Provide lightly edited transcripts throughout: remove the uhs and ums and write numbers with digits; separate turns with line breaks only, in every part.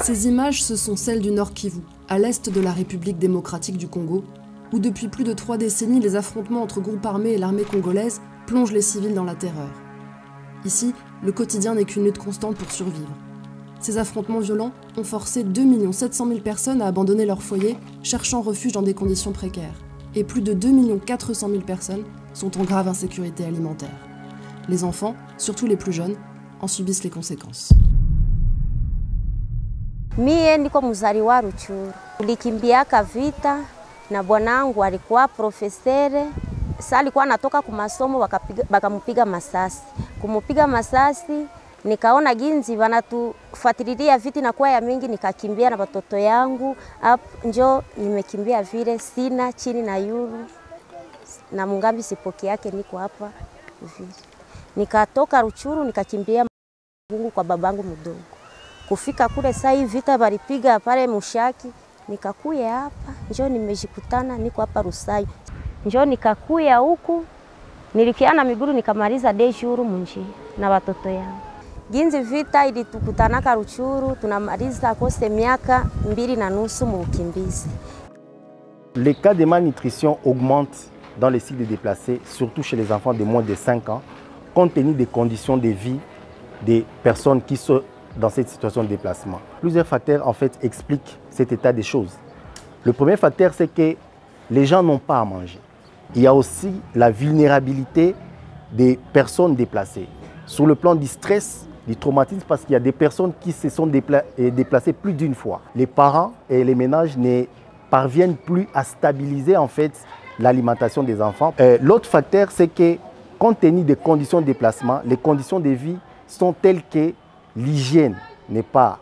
Ces images, ce sont celles du Nord Kivu, à l'est de la République démocratique du Congo, où depuis plus de 3 décennies, les affrontements entre groupes armés et l'armée congolaise plongent les civils dans la terreur. Ici, le quotidien n'est qu'une lutte constante pour survivre. Ces affrontements violents ont forcé 2 700 000 personnes à abandonner leur foyer, cherchant refuge dans des conditions précaires. Et plus de 2 400 000 personnes sont en grave insécurité alimentaire. Les enfants, surtout les plus jeunes, en subissent les conséquences.
Mie niko mzaliwa Ruchuru. Tulikimbiaka vita na bwanangu alikuwa profesere. Sasa alikuwa anatoka kwa masomo bakamupiga masasi. Kumupiga masasi nikaona ginzi wanatufuatilia viti na kwa ya mingi, nikakimbia na watoto yangu. Njo nimekimbia vile, sina chini na yuru na mungambi sipoki yake, niko hapa vile. Nikatoka Ruchuru nikakimbia Mungu kwa babangu mdogo. Kufika kule saa hii vita balipiga pale Mushaki, nikakuya hapa, njoo nimejikutana niko hapa Rusai. Njoo nikakuya huku, nilikiana miguru nikamaliza deshuru munji na watoto yangu. Ginzi vita ilitukutanaka Ruchuru, tunamaliza kose miaka 2.5 mu ukimbizi.
Les cas de malnutrition augmentent dans les sites de déplacés, surtout chez les enfants de moins de 5 ans, compte tenu des conditions de vie des personnes qui sont dans cette situation de déplacement. Plusieurs facteurs en fait expliquent cet état des choses. Le premier facteur, c'est que les gens n'ont pas à manger. Il y a aussi la vulnérabilité des personnes déplacées. Sur le plan du stress, du traumatisme, parce qu'il y a des personnes qui se sont déplacées plus d'une fois. Les parents et les ménages ne parviennent plus à stabiliser en fait l'alimentation des enfants. L'autre facteur, c'est que compte tenu des conditions de déplacement, les conditions de vie sont telles que l'hygiène n'est pas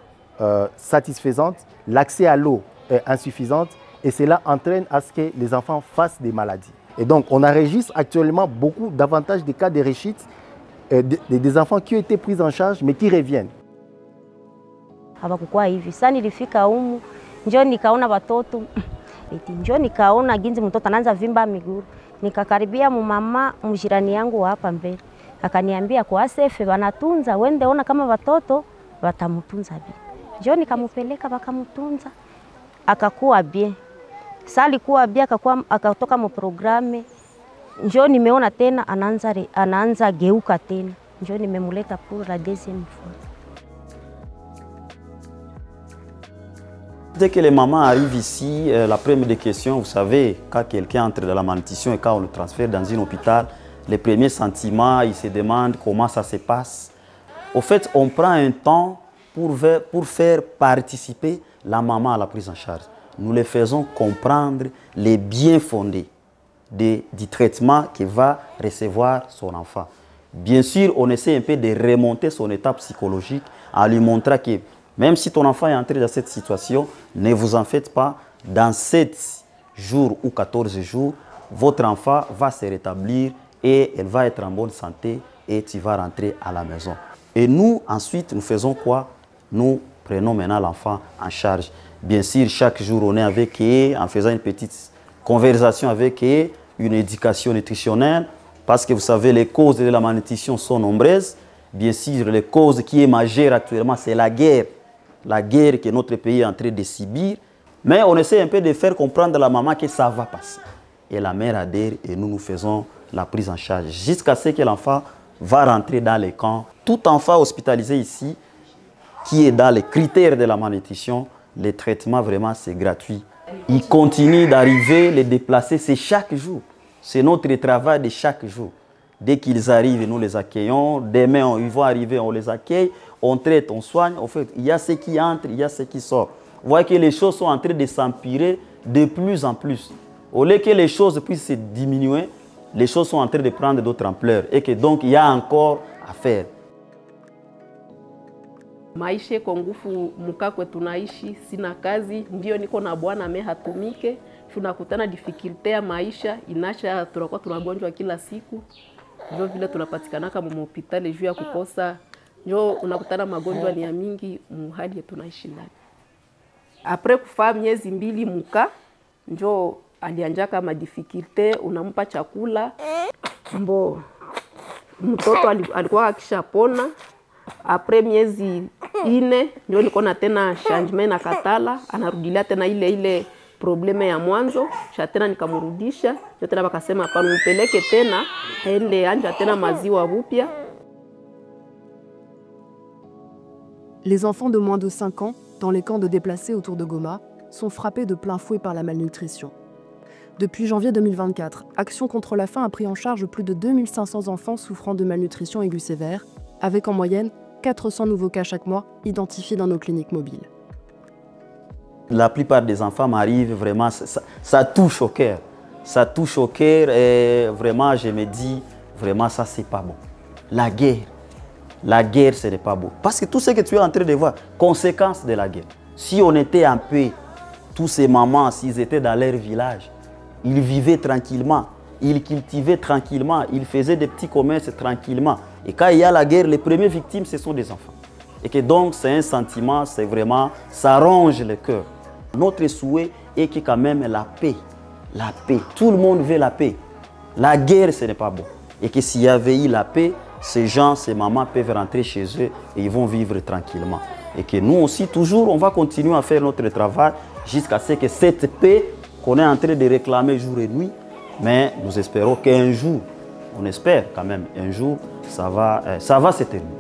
satisfaisante, l'accès à l'eau est insuffisant et cela entraîne à ce que les enfants fassent des maladies. Et donc on enregistre actuellement beaucoup davantage de cas de réussite des enfants qui ont été pris en charge mais qui reviennent.
Habakuwa hivi. Sasa nilifika humu, njoo nikaona watoto. Njoo nikaona ginzi mtoto anaanza vimba miguu. Nikakaribia mama mjirani yangu hapa mbele. Akaniambia kwa sefe wanatunza, wende ona kama watoto watamutunza bi. Njoo nikamupeleka bakamutunza. Akakuwa bien. Sasa alikuwa bien, akatoka mu programme. Njoo nimeona tena anaanza geuka tena. Njoo nimemuleta pour la deuxième fois.
Dès que les mamans arrivent ici, la première des questions, vous savez, quand quelqu'un entre dans la malnutrition et quand on le transfère dans un hôpital, les premiers sentiments, ils se demandent comment ça se passe. Au fait, on prend un temps pour faire participer la maman à la prise en charge. Nous les faisons comprendre les biens fondés du traitement que va recevoir son enfant. Bien sûr, on essaie un peu de remonter son état psychologique en lui montrant que même si ton enfant est entré dans cette situation, ne vous en faites pas, dans 7 jours ou 14 jours, votre enfant va se rétablir et elle va être en bonne santé et tu vas rentrer à la maison. Et nous, ensuite, nous faisons quoi? Nous prenons maintenant l'enfant en charge. Bien sûr, chaque jour, on est avec eux en faisant une petite conversation avec eux, une éducation nutritionnelle, parce que vous savez, les causes de la malnutrition sont nombreuses. Bien sûr, les causes qui est majeure actuellement, c'est la guerre que notre pays est en train de subir. Mais on essaie un peu de faire comprendre à la maman que ça va passer. Et la mère adhère et nous faisons la prise en charge jusqu'à ce que l'enfant va rentrer dans les camps. Tout enfant hospitalisé ici, qui est dans les critères de la malnutrition, les traitements vraiment c'est gratuit. Il continue d'arriver, les déplacer, c'est chaque jour. C'est notre travail de chaque jour. Dès qu'ils arrivent, nous les accueillons. Demain, ils vont arriver, on les accueille, on traite, on soigne. En fait, il y a ceux qui entrent, il y a ceux qui sortent. Vous voyez que les choses sont en train de s'empirer de plus en plus. Au lieu que les choses puissent se diminuer, les choses sont en train de prendre d'autres ampleurs. Et que donc, il y a encore à faire.
Maisha kwa nguvu mukakwe tunaishi, sina kazi, ndio niko na bwana ame hatumike, tunakutana difficulty ya maisha, inasha tunakuwa tunagonjwa kila siku. Ndio vile tunapatikana kama hospitali juu ya kukosa, ndio unakutana magonjwa ni ya mingi muhali ya tunaishi ndani. Après kufa miezi 2 muka, ndio alianja kama difficulty, unampa chakula, mbo mtoto alikuwa akishapona. Après miezi ine ndio niko tena changement na katala, anarudilia tena ile probleme ya mwanzo, cha tena nikamrudisha, ndio tena bakasema hapana, mpeleke tena aende anja tena maziwa upya.
Les enfants de moins de 5 ans, dans les camps de déplacés autour de Goma, sont frappés de plein fouet par la malnutrition. Depuis janvier 2024, Action contre la faim a pris en charge plus de 2500 enfants souffrant de malnutrition aiguë sévère, avec en moyenne 400 nouveaux cas chaque mois identifiés dans nos cliniques mobiles.
La plupart des enfants m'arrivent vraiment, ça touche au cœur. Ça touche au cœur et vraiment je me dis, vraiment ça c'est pas bon. La guerre ce n'est pas beau. Parce que tout ce que tu es en train de voir, conséquence de la guerre. Si on était en paix, tous ces mamans, s'ils étaient dans leur village, ils vivaient tranquillement, ils cultivaient tranquillement, ils faisaient des petits commerces tranquillement. Et quand il y a la guerre, les premières victimes, ce sont des enfants. Et que donc, c'est un sentiment, c'est vraiment, ça ronge le cœur. Notre souhait est que quand même la paix, tout le monde veut la paix. La guerre, ce n'est pas bon. Et que s'il y avait eu la paix, ces gens, ces mamans peuvent rentrer chez eux et ils vont vivre tranquillement. Et que nous aussi, toujours, on va continuer à faire notre travail jusqu'à ce que cette paix qu'on est en train de réclamer jour et nuit, mais nous espérons qu'un jour, on espère quand même, un jour, ça va se terminer.